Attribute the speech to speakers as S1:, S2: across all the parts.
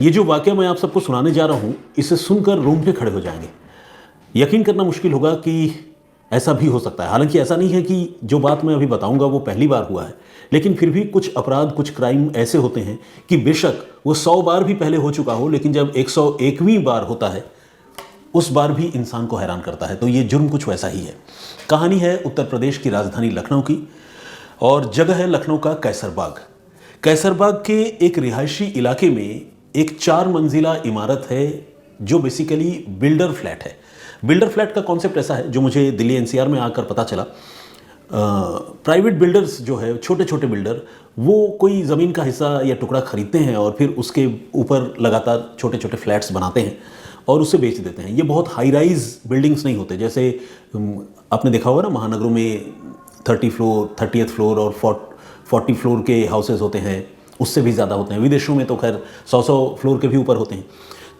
S1: ये जो वाकया मैं आप सबको सुनाने जा रहा हूँ, इसे सुनकर रोंगटे खड़े हो जाएंगे। यकीन करना मुश्किल होगा कि ऐसा भी हो सकता है। हालांकि ऐसा नहीं है कि जो बात मैं अभी बताऊंगा वो पहली बार हुआ है, लेकिन फिर भी कुछ अपराध, कुछ क्राइम ऐसे होते हैं कि बेशक वो 100 बार भी पहले हो चुका हो, लेकिन जब 101वीं बार होता है उस बार भी इंसान को हैरान करता है। तो ये जुर्म कुछ वैसा ही है। कहानी है उत्तर प्रदेश की राजधानी लखनऊ की, और जगह है लखनऊ का कैसरबाग। कैसरबाग के एक रिहायशी इलाके में एक 4 मंजिला इमारत है जो बेसिकली बिल्डर फ्लैट है। बिल्डर फ्लैट का कॉन्सेप्ट ऐसा है जो मुझे दिल्ली एनसीआर में आकर पता चला। प्राइवेट बिल्डर्स जो है, छोटे छोटे बिल्डर, वो कोई ज़मीन का हिस्सा या टुकड़ा खरीदते हैं और फिर उसके ऊपर लगातार छोटे छोटे फ्लैट्स बनाते हैं और उसे बेच देते हैं। ये बहुत हाई राइज बिल्डिंग्स नहीं होते, जैसे आपने देखा होगा ना महानगरों में 30 फ्लोर, 30th फ्लोर और 40 फ्लोर के हाउसेज होते हैं, उससे भी ज़्यादा होते हैं। विदेशों में तो खैर 100 फ्लोर के भी ऊपर होते हैं।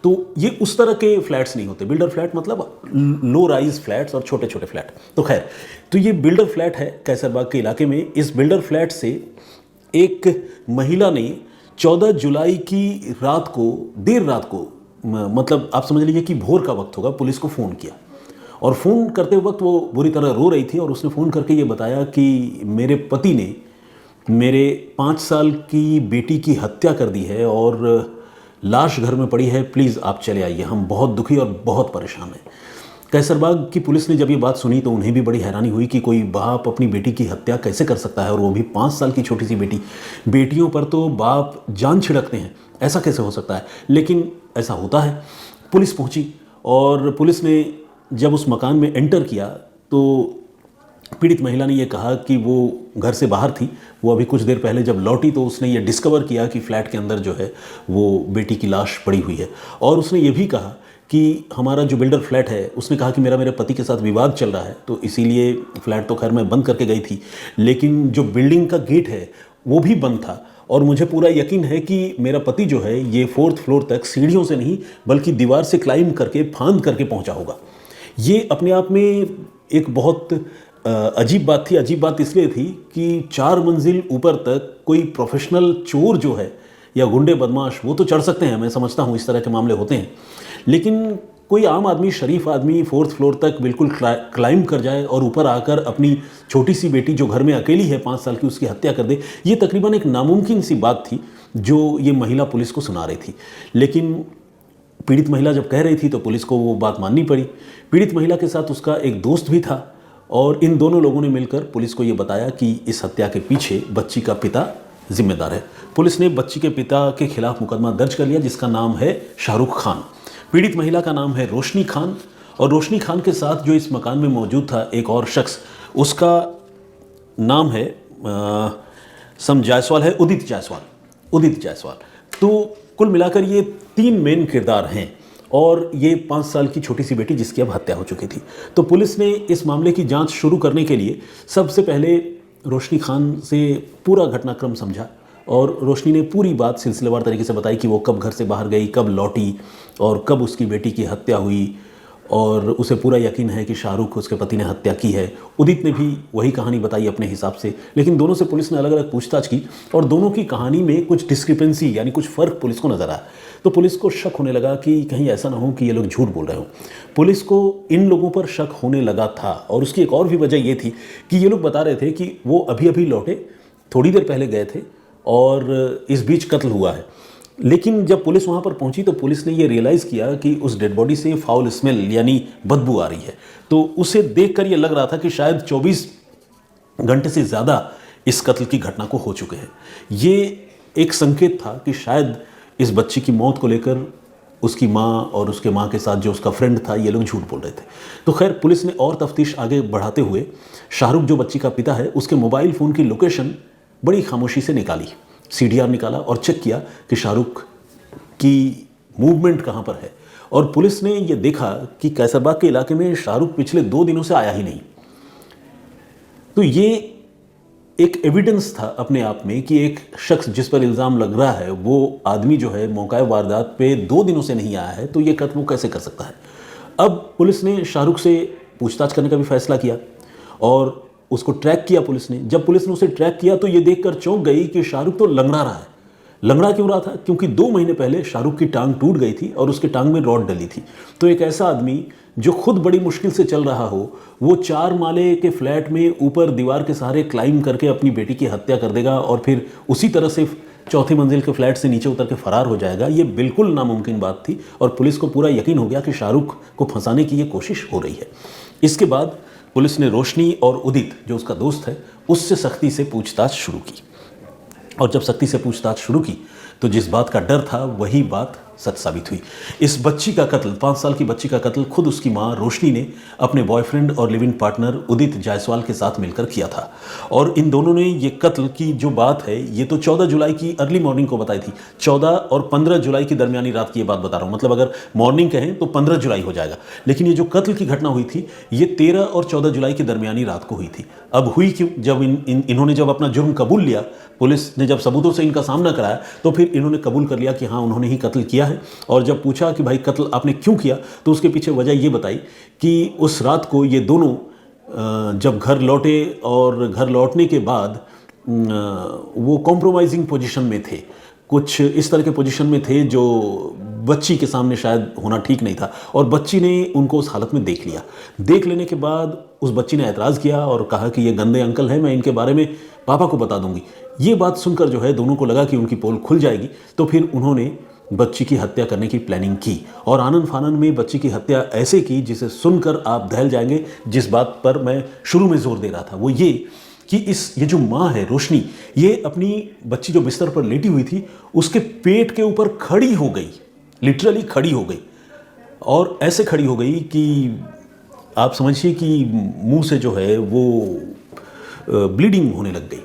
S1: तो ये उस तरह के फ्लैट्स नहीं होते। बिल्डर फ्लैट मतलब लो राइज फ्लैट्स और छोटे छोटे फ्लैट। तो खैर, तो ये बिल्डर फ्लैट है कैसरबाग के इलाके में। इस बिल्डर फ्लैट से एक महिला ने 14 जुलाई की रात को, देर रात को, मतलब आप समझ लीजिए कि भोर का वक्त होगा, पुलिस को फ़ोन किया। और फ़ोन करते वक्त वो बुरी तरह रो रही थी और उसने फ़ोन करके ये बताया कि मेरे पति ने मेरे 5 साल की बेटी की हत्या कर दी है और लाश घर में पड़ी है, प्लीज़ आप चले आइए, हम बहुत दुखी और बहुत परेशान हैं। कैसरबाग की पुलिस ने जब ये बात सुनी तो उन्हें भी बड़ी हैरानी हुई कि कोई बाप अपनी बेटी की हत्या कैसे कर सकता है, और वो भी 5 साल की छोटी सी बेटी। बेटियों पर तो बाप जान छिड़कते हैं, ऐसा कैसे हो सकता है? लेकिन ऐसा होता है। पुलिस पहुंची और पुलिस ने जब उस मकान में एंटर किया तो पीड़ित महिला ने यह कहा कि वो घर से बाहर थी। वो अभी कुछ देर पहले जब लौटी तो उसने ये डिस्कवर किया कि फ्लैट के अंदर जो है वो बेटी की लाश पड़ी हुई है। और उसने ये भी कहा कि हमारा जो बिल्डर फ्लैट है, उसने कहा कि मेरे पति के साथ विवाद चल रहा है, तो इसीलिए फ्लैट तो खैर मैं बंद करके गई थी, लेकिन जो बिल्डिंग का गेट है वो भी बंद था और मुझे पूरा यकीन है कि मेरा पति जो है ये 4th फ्लोर तक सीढ़ियों से नहीं बल्कि दीवार से क्लाइंब करके, फांद करके पहुंचा होगा। ये अपने आप में एक बहुत अजीब बात थी। अजीब बात इसलिए थी कि 4 मंजिल ऊपर तक कोई प्रोफेशनल चोर जो है या गुंडे बदमाश वो तो चढ़ सकते हैं, मैं समझता हूँ इस तरह के मामले होते हैं, लेकिन कोई आम आदमी, शरीफ आदमी 4th फ्लोर तक बिल्कुल क्लाइंब कर जाए और ऊपर आकर अपनी छोटी सी बेटी जो घर में अकेली है 5 साल की, उसकी हत्या कर दे, ये तकरीबन एक नामुमकिन सी बात थी जो ये महिला पुलिस को सुना रही थी। लेकिन पीड़ित महिला जब कह रही थी तो पुलिस को वो बात माननी पड़ी। पीड़ित महिला के साथ उसका एक दोस्त भी था और इन दोनों लोगों ने मिलकर पुलिस को ये बताया कि इस हत्या के पीछे बच्ची का पिता जिम्मेदार है। पुलिस ने बच्ची के पिता के खिलाफ मुकदमा दर्ज कर लिया जिसका नाम है शाहरुख खान। पीड़ित महिला का नाम है रोशनी खान, और रोशनी खान के साथ जो इस मकान में मौजूद था एक और शख्स, उसका नाम है सम जायसवाल है, उदित जायसवाल। तो कुल मिलाकर ये 3 मेन किरदार हैं और ये 5 साल की छोटी सी बेटी जिसकी अब हत्या हो चुकी थी। तो पुलिस ने इस मामले की जांच शुरू करने के लिए सबसे पहले रोशनी खान से पूरा घटनाक्रम समझा और रोशनी ने पूरी बात सिलसिलेवार तरीके से बताई कि वो कब घर से बाहर गई, कब लौटी और कब उसकी बेटी की हत्या हुई, और उसे पूरा यकीन है कि शाहरुख, उसके पति, ने हत्या की है। उदित ने भी वही कहानी बताई अपने हिसाब से, लेकिन दोनों से पुलिस ने अलग अलग पूछताछ की और दोनों की कहानी में कुछ डिस्क्रिपेंसी यानी कुछ फ़र्क पुलिस को नज़र आया। तो पुलिस को शक होने लगा कि कहीं ऐसा ना हो कि ये लोग झूठ बोल रहे हो। पुलिस को इन लोगों पर शक होने लगा था और उसकी एक और भी वजह ये थी कि ये लोग बता रहे थे कि वो अभी अभी लौटे, थोड़ी देर पहले गए थे और इस बीच कत्ल हुआ है। लेकिन जब पुलिस वहाँ पर पहुँची तो पुलिस ने ये रियलाइज़ किया कि उस डेड बॉडी से फाउल स्मेल यानी बदबू आ रही है। तो उसे देखकर ये लग रहा था कि शायद 24 घंटे से ज़्यादा इस कत्ल की घटना को हो चुके हैं। ये एक संकेत था कि शायद इस बच्ची की मौत को लेकर उसकी माँ और उसके माँ के साथ जो उसका फ्रेंड था, ये लोग झूठ बोल रहे थे। तो खैर पुलिस ने और तफ्तीश आगे बढ़ाते हुए शाहरुख, जो बच्ची का पिता है, उसके मोबाइल फ़ोन की लोकेशन बड़ी खामोशी से निकाली। CDR निकाला और चेक किया कि शाहरुख की मूवमेंट कहाँ पर है, और पुलिस ने ये देखा कि कैसरबाग के इलाके में शाहरुख पिछले 2 दिनों से आया ही नहीं। तो ये एक एविडेंस था अपने आप में कि एक शख्स जिस पर इल्ज़ाम लग रहा है वो आदमी जो है मौका वारदात पे 2 दिनों से नहीं आया है, तो ये कत्ल वो कैसे कर सकता है। अब पुलिस ने शाहरुख से पूछताछ करने का भी फैसला किया और उसको ट्रैक किया पुलिस ने। जब पुलिस ने उसे ट्रैक किया तो ये देखकर चौंक गई कि शाहरुख तो लंगड़ा रहा है, लंगड़ा क्यों रहा था? क्योंकि 2 महीने पहले शाहरुख की टांग टूट गई थी और उसके टांग में रॉड डली थी। तो एक ऐसा आदमी जो खुद बड़ी मुश्किल से चल रहा हो, वो 4 माले के फ्लैट में ऊपर दीवार के सहारे क्लाइंब करके अपनी बेटी की हत्या कर देगा और फिर उसी तरह से चौथी मंजिल के फ्लैट से नीचे उतर के फरार हो जाएगा, ये बिल्कुल नामुमकिन बात थी। और पुलिस को पूरा यकीन हो गया कि शाहरुख को फंसाने की ये कोशिश हो रही है। इसके बाद पुलिस ने रोशनी और उदित, जो उसका दोस्त है, उससे सख्ती से पूछताछ शुरू की। और जब सख्ती से पूछताछ शुरू की तो जिस बात का डर था वही बात सच साबित हुई। इस बच्ची का कत्ल, 5 साल की बच्ची का कत्ल खुद उसकी मां रोशनी ने अपने बॉयफ्रेंड और लिव इन पार्टनर उदित जायसवाल के साथ मिलकर किया था। और इन दोनों ने ये कत्ल की जो बात है ये तो 14 जुलाई की अर्ली मॉर्निंग को बताई थी। 14 और 15 जुलाई की दरमियानी रात की ये बात बता रहा हूँ, मतलब अगर मॉर्निंग कहें तो 15 जुलाई हो जाएगा। लेकिन ये जो कत्ल की घटना हुई थी ये 13 और 14 जुलाई की दरमियानी रात को हुई थी। अब हुई क्यों? जब इन्होंने जब अपना जुर्म कबूल लिया, पुलिस ने जब सबूतों से इनका सामना कराया, तो फिर इन्होंने कबूल कर लिया कि हाँ उन्होंने ही कत्ल किया है। और जब पूछा कि भाई कत्ल आपने क्यों किया, तो उसके पीछे वजह ये बताई कि उस रात को ये दोनों जब घर लौटे और घर लौटने के बाद वो कॉम्प्रोमाइजिंग पोजीशन में थे, कुछ इस तरह के पोजीशन में थे जो बच्ची के सामने शायद होना ठीक नहीं था। और बच्ची ने उनको उस हालत में देख लिया। देख लेने के बाद उस बच्ची ने ऐतराज़ किया और कहा कि ये गंदे अंकल हैं, मैं इनके बारे में पापा को बता दूंगी। ये बात सुनकर जो है दोनों को लगा कि उनकी पोल खुल जाएगी, तो फिर उन्होंने बच्ची की हत्या करने की प्लानिंग की और आनन फानन में बच्ची की हत्या ऐसे की जिसे सुनकर आप दहल जाएंगे। जिस बात पर मैं शुरू में जोर दे रहा था वो ये कि ये जो माँ है रोशनी, ये अपनी बच्ची जो बिस्तर पर लेटी हुई थी उसके पेट के ऊपर खड़ी हो गई, लिटरली खड़ी हो गई। और ऐसे खड़ी हो गई कि आप समझिए कि मुंह से जो है वो ब्लीडिंग होने लग गई,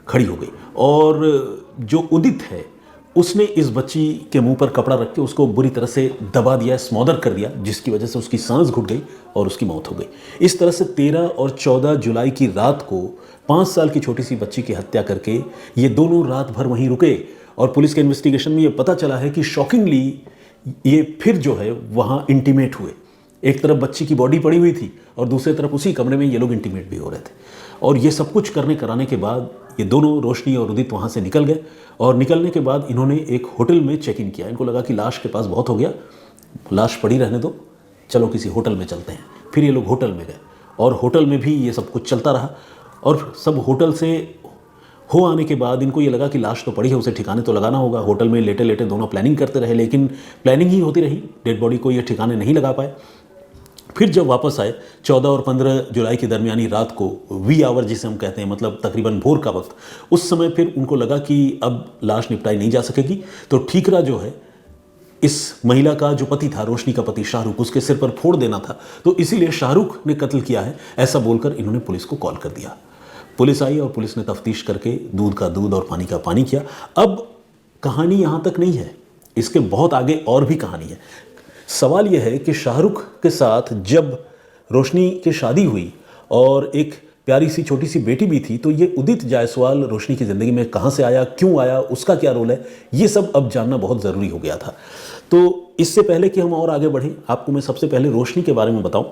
S1: खड़ी हो गई। और जो उदित है उसने इस बच्ची के मुंह पर कपड़ा रख के उसको बुरी तरह से दबा दिया, स्मॉदर कर दिया, जिसकी वजह से उसकी सांस घुट गई और उसकी मौत हो गई। इस तरह से 13 और 14 जुलाई की रात को 5 साल की छोटी सी बच्ची की हत्या करके ये दोनों रात भर वहीं रुके। और पुलिस के इन्वेस्टिगेशन में ये पता चला है कि शॉकिंगली ये फिर जो है वहाँ इंटीमेट हुए। एक तरफ बच्ची की बॉडी पड़ी हुई थी और दूसरी तरफ उसी कमरे में ये लोग इंटीमेट भी हो रहे थे। और ये सब कुछ कराने के बाद ये दोनों रोशनी और उदित वहाँ से निकल गए। और निकलने के बाद इन्होंने एक होटल में चेक इन किया। इनको लगा कि लाश के पास बहुत हो गया, लाश पड़ी रहने दो, चलो किसी होटल में चलते हैं। फिर ये लोग होटल में गए और होटल में भी ये सब कुछ चलता रहा। और सब होटल से हो आने के बाद इनको ये लगा कि लाश तो पड़ी है, उसे ठिकाने तो लगाना होगा। होटल में लेटे लेटे दोनों प्लानिंग करते रहे, लेकिन प्लानिंग ही होती रही, डेड बॉडी को ये ठिकाने नहीं लगा पाए। फिर जब वापस आए 14 और 15 जुलाई की दरमियानी रात को, वी आवर जिसे हम कहते हैं, मतलब तकरीबन भोर का वक्त, उस समय फिर उनको लगा कि अब लाश निपटाई नहीं जा सकेगी। तो ठीकरा जो है इस महिला का जो पति था, रोशनी का पति शाहरुख, उसके सिर पर फोड़ देना था। तो इसीलिए शाहरुख ने कत्ल किया है, ऐसा बोलकर इन्होंने पुलिस को कॉल कर दिया। पुलिस आई और पुलिस ने तफ्तीश करके दूध का दूध और पानी का पानी किया। अब कहानी यहाँ तक नहीं है, इसके बहुत आगे और भी कहानी है। सवाल यह है कि शाहरुख के साथ जब रोशनी की शादी हुई और एक प्यारी सी छोटी सी बेटी भी थी, तो ये उदित जायसवाल रोशनी की ज़िंदगी में कहाँ से आया, क्यों आया, उसका क्या रोल है, ये सब अब जानना बहुत ज़रूरी हो गया था। तो इससे पहले कि हम और आगे बढ़ें, आपको मैं सबसे पहले रोशनी के बारे में बताऊं।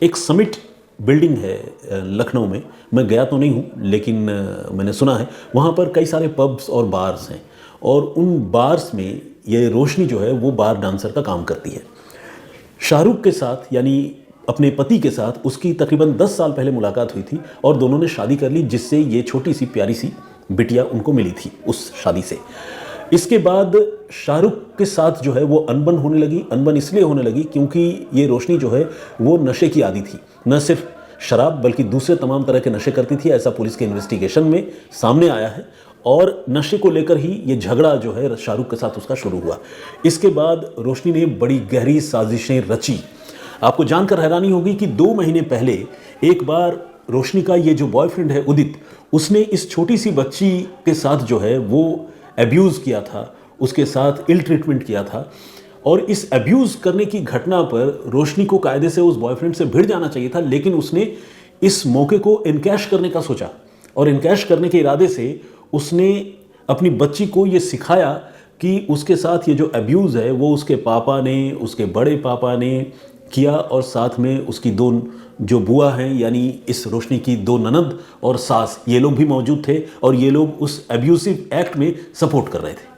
S1: एक समिट बिल्डिंग है लखनऊ में, मैं गया तो नहीं हूँ लेकिन मैंने सुना है वहाँ पर कई सारे पब्स और बार्स हैं। और उन बार्स में ये रोशनी जो है वो बार डांसर का काम करती है। शाहरुख के साथ यानी अपने पति के साथ उसकी तकरीबन 10 साल पहले मुलाकात हुई थी और दोनों ने शादी कर ली, जिससे ये छोटी सी प्यारी सी बिटिया उनको मिली थी उस शादी से। इसके बाद शाहरुख के साथ जो है वो अनबन होने लगी। अनबन इसलिए होने लगी क्योंकि ये रोशनी जो है वो नशे की आदी थी, न सिर्फ शराब बल्कि दूसरे तमाम तरह के नशे करती थी, ऐसा पुलिस के इन्वेस्टिगेशन में सामने आया है। और नशे को लेकर ही ये झगड़ा जो है शाहरुख के साथ उसका शुरू हुआ। इसके बाद रोशनी ने बड़ी गहरी साजिशें रची। आपको जानकर हैरानी होगी कि 2 महीने पहले एक बार रोशनी का ये जो बॉयफ्रेंड है उदित, उसने इस छोटी सी बच्ची के साथ जो है वो एब्यूज़ किया था, उसके साथ इल ट्रीटमेंट किया था। और इस एब्यूज़ करने की घटना पर रोशनी को कायदे से उस बॉयफ्रेंड से भिड़ जाना चाहिए था, लेकिन उसने इस मौके को इनकैश करने का सोचा। और इनकैश करने के इरादे से उसने अपनी बच्ची को ये सिखाया कि उसके साथ ये जो एब्यूज़ है वो उसके पापा ने, उसके बड़े पापा ने किया, और साथ में उसकी 2 जो बुआ हैं यानी इस रोशनी की 2 ननद और सास, ये लोग भी मौजूद थे और ये लोग उस एब्यूसिव एक्ट में सपोर्ट कर रहे थे।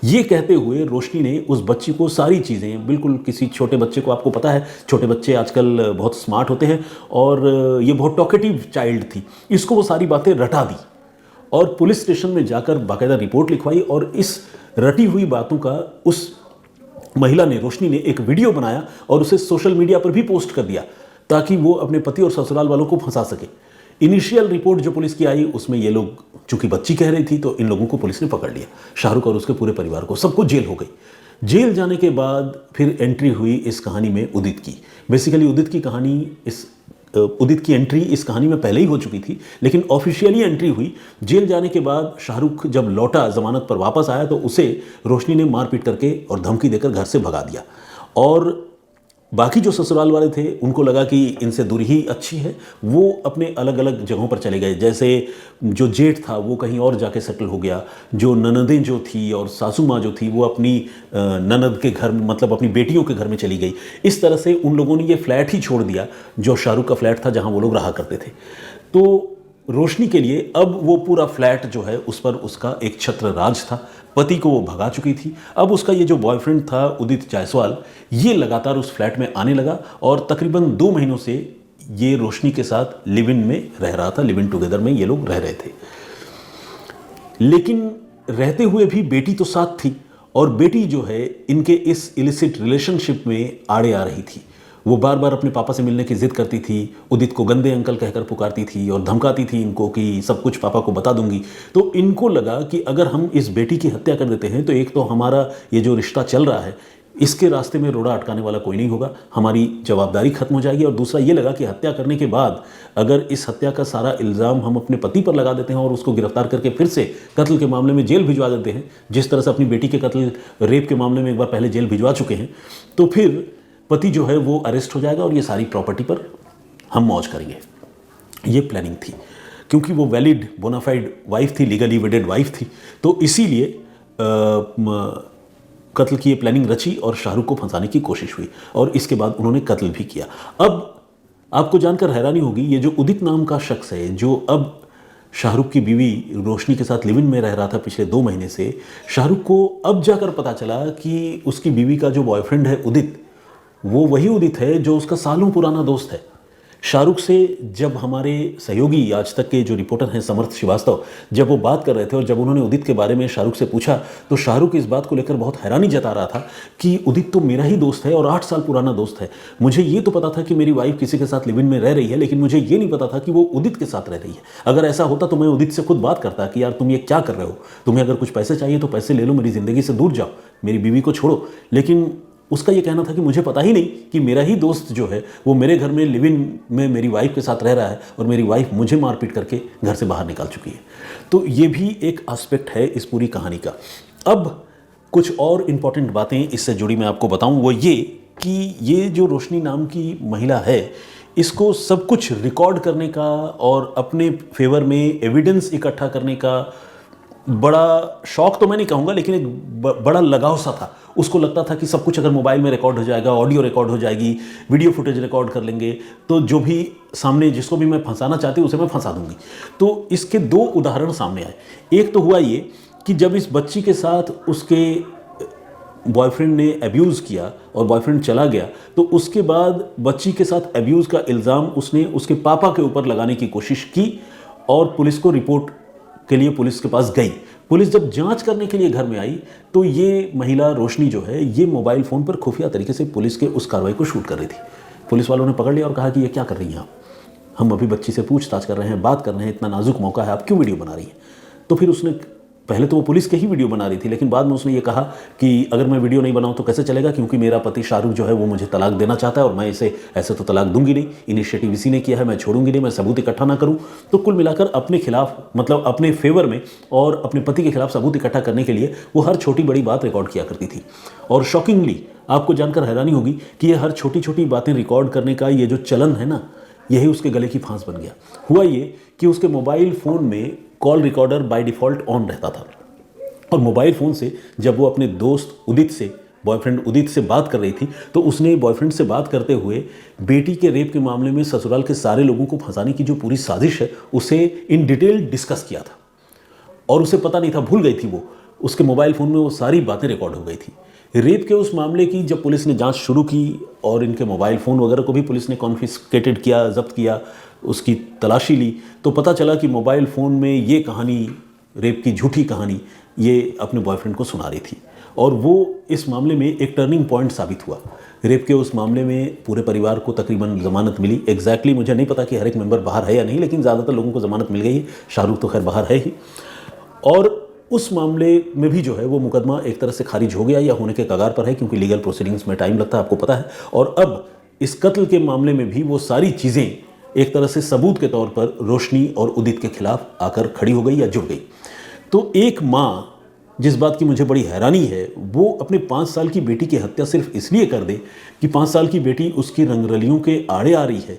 S1: ये कहते हुए रोशनी ने उस बच्ची को सारी चीज़ें, बिल्कुल किसी छोटे बच्चे को, आपको पता है छोटे बच्चे आजकल बहुत स्मार्ट होते हैं और ये बहुत टॉकेटिव चाइल्ड थी, इसको वो सारी बातें रटा दी और पुलिस स्टेशन में जाकर बाकायदा रिपोर्ट लिखवाई और इस रटी हुई बातों का उस महिला ने, रोशनी ने, एक वीडियो बनाया और उसे सोशल मीडिया पर भी पोस्ट कर दिया ताकि वो अपने पति और ससुराल वालों को फंसा सके। इनिशियल रिपोर्ट जो पुलिस की आई उसमें ये लोग, चूंकि बच्ची कह रही थी तो इन लोगों को पुलिस ने पकड़ लिया, शाहरुख और उसके पूरे परिवार को, सबको जेल हो गई। जेल जाने के बाद फिर एंट्री हुई इस कहानी में उदित की। बेसिकली उदित की एंट्री इस कहानी में पहले ही हो चुकी थी, लेकिन ऑफिशियली एंट्री हुई जेल जाने के बाद। शाहरुख जब लौटा, जमानत पर वापस आया, तो उसे रोशनी ने मारपीट करके और धमकी देकर घर से भगा दिया और बाकी जो ससुराल वाले थे उनको लगा कि इनसे दूरी ही अच्छी है, वो अपने अलग अलग जगहों पर चले गए। जैसे जो जेठ था वो कहीं और जाके सेटल हो गया, जो ननदें जो थी और सासू माँ जो थी वो अपनी ननद के घर, मतलब अपनी बेटियों के घर में चली गई। इस तरह से उन लोगों ने ये फ्लैट ही छोड़ दिया जो शाहरुख का फ्लैट था जहाँ वो लोग रहा करते थे। तो रोशनी के लिए अब वो पूरा फ्लैट जो है उस पर उसका एक छत्र राज था। पति को वो भगा चुकी थी, अब उसका ये जो बॉयफ्रेंड था उदित जायसवाल, ये लगातार उस फ्लैट में आने लगा और तकरीबन 2 महीनों से ये रोशनी के साथ लिव इन में रह रहा था। लिव इन टुगेदर में ये लोग रह रहे थे, लेकिन रहते हुए भी बेटी तो साथ थी और बेटी जो है इनके इस इलिसिट रिलेशनशिप में आड़े आ रही थी। वो बार बार अपने पापा से मिलने की जिद करती थी, उदित को गंदे अंकल कहकर पुकारती थी और धमकाती थी इनको कि सब कुछ पापा को बता दूंगी। तो इनको लगा कि अगर हम इस बेटी की हत्या कर देते हैं तो एक तो हमारा ये जो रिश्ता चल रहा है इसके रास्ते में रोड़ा अटकाने वाला कोई नहीं होगा, हमारी जवाबदारी खत्म हो जाएगी, और दूसरा ये लगा कि हत्या करने के बाद अगर इस हत्या का सारा इल्ज़ाम हम अपने पति पर लगा देते हैं और उसको गिरफ्तार करके फिर से कत्ल के मामले में जेल भिजवा देते हैं, जिस तरह से अपनी बेटी के कत्ल, रेप के मामले में एक बार पहले जेल भिजवा चुके हैं, तो फिर पति जो है वो अरेस्ट हो जाएगा और ये सारी प्रॉपर्टी पर हम मौज करेंगे। ये प्लानिंग थी, क्योंकि वो वैलिड बोनाफाइड वाइफ थी, लीगली वेडेड वाइफ थी, तो इसीलिए कत्ल की ये प्लानिंग रची और शाहरुख को फंसाने की कोशिश हुई और इसके बाद उन्होंने कत्ल भी किया। अब आपको जानकर हैरानी होगी, ये जो उदित नाम का शख्स है जो अब शाहरुख की बीवी रोशनी के साथ लिव इन में रह रहा था पिछले 2 महीने से, शाहरुख को अब जाकर पता चला कि उसकी बीवी का जो बॉयफ्रेंड है उदित, वो वही उदित है जो उसका सालों पुराना दोस्त है। शाहरुख से जब हमारे सहयोगी आज तक के जो रिपोर्टर हैं समर्थ श्रीवास्तव, जब वो बात कर रहे थे और जब उन्होंने उदित के बारे में शाहरुख से पूछा, तो शाहरुख इस बात को लेकर बहुत हैरानी जता रहा था कि उदित तो मेरा ही दोस्त है और 8 साल पुराना दोस्त है। मुझे ये तो पता था कि मेरी वाइफ किसी के साथ लिव इन में रह रही है, लेकिन मुझे ये नहीं पता था कि वो उदित के साथ रह रही है। अगर ऐसा होता तो मैं उदित से खुद बात करता कि यार तुम ये क्या कर रहे हो, तुम्हें अगर कुछ पैसे चाहिए तो पैसे ले लो, मेरी ज़िंदगी से दूर जाओ, मेरी बीवी को छोड़ो। लेकिन उसका ये कहना था कि मुझे पता ही नहीं कि मेरा ही दोस्त जो है वो मेरे घर में लिव इन में मेरी वाइफ के साथ रह रहा है और मेरी वाइफ मुझे मारपीट करके घर से बाहर निकाल चुकी है। तो ये भी एक एस्पेक्ट है इस पूरी कहानी का। अब कुछ और इम्पॉर्टेंट बातें इससे जुड़ी मैं आपको बताऊं, वो ये कि ये जो रोशनी नाम की महिला है, इसको सब कुछ रिकॉर्ड करने का और अपने फेवर में एविडेंस इकट्ठा करने का बड़ा शौक तो मैं नहीं कहूँगा, लेकिन एक बड़ा लगाव सा था। उसको लगता था कि सब कुछ अगर मोबाइल में रिकॉर्ड हो जाएगा, ऑडियो रिकॉर्ड हो जाएगी, वीडियो फुटेज रिकॉर्ड कर लेंगे, तो जो भी सामने जिसको भी मैं फंसाना चाहती हूँ उसे मैं फंसा दूंगी। तो इसके 2 उदाहरण सामने आए। एक तो हुआ ये कि जब इस बच्ची के साथ उसके बॉयफ्रेंड ने अब्यूज़ किया और बॉयफ्रेंड चला गया, तो उसके बाद बच्ची के साथ अब्यूज़ का इल्ज़ाम उसने उसके पापा के ऊपर लगाने की कोशिश की और पुलिस को रिपोर्ट के लिए पुलिस के पास गई। पुलिस जब जांच करने के लिए घर में आई तो ये महिला रोशनी जो है ये मोबाइल फ़ोन पर खुफिया तरीके से पुलिस के उस कार्रवाई को शूट कर रही थी। पुलिस वालों ने पकड़ लिया और कहा कि ये क्या कर रही हैं आप, हम अभी बच्ची से पूछताछ कर रहे हैं, बात कर रहे हैं, इतना नाजुक मौका है, आप क्यों वीडियो बना रही हैं। तो फिर उसने, पहले तो वो पुलिस के ही वीडियो बना रही थी, लेकिन बाद में उसने ये कहा कि अगर मैं वीडियो नहीं बनाऊं तो कैसे चलेगा, क्योंकि मेरा पति शाहरुख जो है वो मुझे तलाक देना चाहता है और मैं इसे ऐसे तो तलाक दूंगी नहीं, इनिशिएटिव इसी ने किया है, मैं छोड़ूंगी नहीं, मैं सबूत इकट्ठा ना करूं। तो कुल मिलाकर अपने खिलाफ, मतलब अपने फेवर में और अपने पति के खिलाफ सबूत इकट्ठा करने के लिए वो हर छोटी बड़ी बात रिकॉर्ड किया करती थी। और शॉकिंगली आपको जानकर हैरानी होगी कि ये हर छोटी छोटी बातें रिकॉर्ड करने का ये जो चलन है ना, यही उसके गले की फांस बन गया। हुआ ये कि उसके मोबाइल फ़ोन में call recorder by default on रहता था और मोबाइल फ़ोन से जब वो अपने दोस्त उदित से, बॉयफ्रेंड उदित से बात कर रही थी, तो उसने बॉयफ्रेंड से बात करते हुए बेटी के रेप के मामले में ससुराल के सारे लोगों को फंसाने की जो पूरी साजिश है उसे इन डिटेल डिस्कस किया था। और उसे पता नहीं था, भूल गई थी वो उसके मोबाइल फ़ोन में वो सारी बातें रिकॉर्ड हो गई थी। रेप के उस मामले की जब पुलिस ने जांच शुरू की और इनके मोबाइल फ़ोन वगैरह को भी पुलिस ने कॉन्फिस्केटेड किया, जब्त किया, उसकी तलाशी ली, तो पता चला कि मोबाइल फ़ोन में ये कहानी, रेप की झूठी कहानी, ये अपने बॉयफ्रेंड को सुना रही थी। और वो इस मामले में एक टर्निंग पॉइंट साबित हुआ। रेप के उस मामले में पूरे परिवार को तकरीबन ज़मानत मिली। एग्जैक्टली मुझे नहीं पता कि हर एक मेंबर बाहर है या नहीं, लेकिन ज़्यादातर लोगों को ज़मानत मिल गई है। शाहरुख तो खैर बाहर है ही। और उस मामले में भी जो है वो मुकदमा एक तरह से खारिज हो गया या होने के कगार पर है, क्योंकि लीगल प्रोसीडिंग्स में टाइम लगता है, आपको पता है। और अब इस कत्ल के मामले में भी वो सारी चीज़ें एक तरह से सबूत के तौर पर रोशनी और उदित के खिलाफ आकर खड़ी हो गई या जुड़ गई। तो एक माँ, जिस बात की मुझे बड़ी हैरानी है, वो अपने 5 साल की बेटी की हत्या सिर्फ इसलिए कर दे कि 5 साल की बेटी उसकी रंगरलियों के आड़े आ रही है,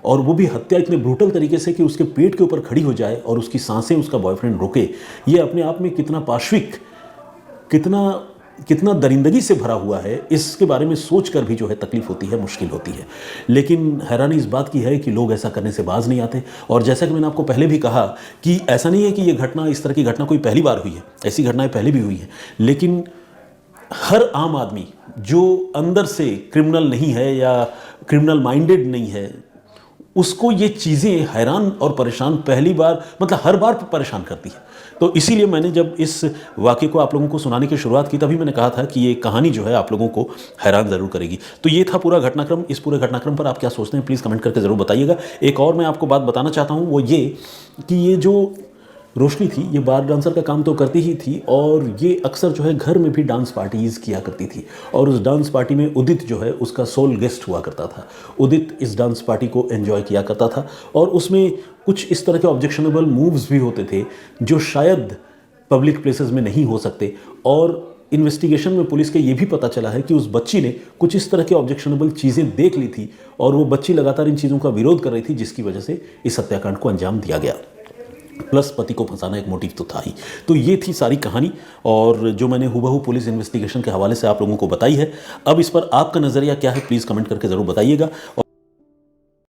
S1: और वो भी हत्या इतने ब्रूटल तरीके से कि उसके पेट के ऊपर खड़ी हो जाए और उसकी सांसें उसका बॉयफ्रेंड रोके। ये अपने आप में कितना पाशविक, कितना दरिंदगी से भरा हुआ है, इसके बारे में सोचकर भी जो है तकलीफ होती है, मुश्किल होती है। लेकिन हैरानी इस बात की है कि लोग ऐसा करने से बाज नहीं आते। और जैसा कि मैंने आपको पहले भी कहा कि ऐसा नहीं है कि ये घटना, इस तरह की घटना कोई पहली बार हुई है, ऐसी घटनाएं पहले भी हुई हैं। लेकिन हर आम आदमी जो अंदर से क्रिमिनल नहीं है या क्रिमिनल माइंडेड नहीं है, उसको ये चीज़ें हैरान और परेशान पहली बार, मतलब हर बार परेशान करती है। तो इसीलिए मैंने जब इस वाक़े को आप लोगों को सुनाने की शुरुआत की, तभी मैंने कहा था कि ये कहानी जो है आप लोगों को हैरान ज़रूर करेगी। तो ये था पूरा घटनाक्रम। इस पूरे घटनाक्रम पर आप क्या सोचते हैं, प्लीज़ कमेंट करके ज़रूर बताइएगा। एक और मैं आपको बात बताना चाहता हूँ, वो ये कि ये जो रोशनी थी, ये बार डांसर का काम तो करती ही थी, और ये अक्सर जो है घर में भी डांस पार्टीज़ किया करती थी। और उस डांस पार्टी में उदित जो है उसका सोल गेस्ट हुआ करता था। उदित इस डांस पार्टी को एंजॉय किया करता था, और उसमें कुछ इस तरह के ऑब्जेक्शनेबल मूव्स भी होते थे जो शायद पब्लिक प्लेसेस में नहीं हो सकते। और इन्वेस्टिगेशन में पुलिस के ये भी पता चला है कि उस बच्ची ने कुछ इस तरह के ऑब्जेक्शनेबल चीज़ें देख ली थी, और वो बच्ची लगातार इन चीज़ों का विरोध कर रही थी, जिसकी वजह से इस हत्याकांड को अंजाम दिया गया। प्लस पति को फंसाना एक मोटिव तो था ही। तो ये थी सारी कहानी, और जो मैंने हूबहू पुलिस इन्वेस्टिगेशन के हवाले से आप लोगों को बताई है। अब इस पर आपका नज़रिया क्या है, प्लीज़ कमेंट करके ज़रूर बताइएगा।